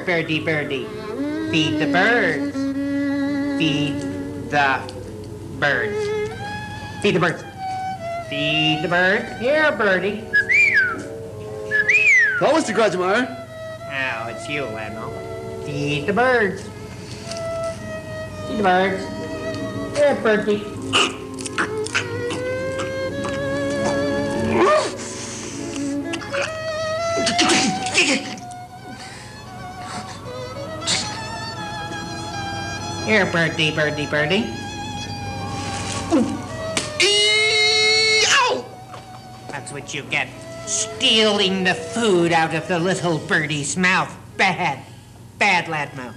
birdie, birdie. Feed the birds. Feed the birds. Feed the birds. Feed the birds. Here, birdie. Hello, Mr. Grudgemeyer. Oh, it's you, Ladmo. Feed the birds. Feed the birds. Here, birdie. Here, birdie, birdie, birdie. Ow! That's what you get. Stealing the food out of the little birdie's mouth. Bad. Bad, Ladmo.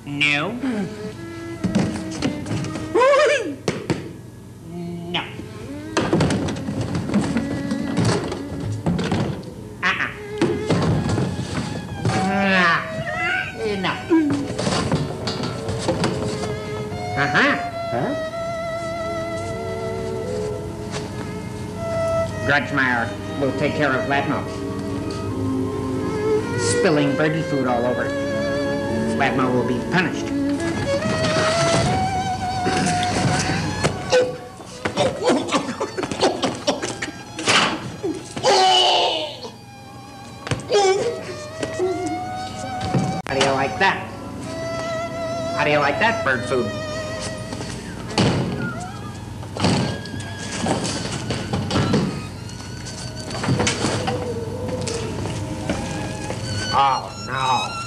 No. No. No. Huh? Grudgemeyer will take care of Ladmo. Spilling birdie food all over. Ladmo will be punished. How do you like that? How do you like that, bird food? Oh, no.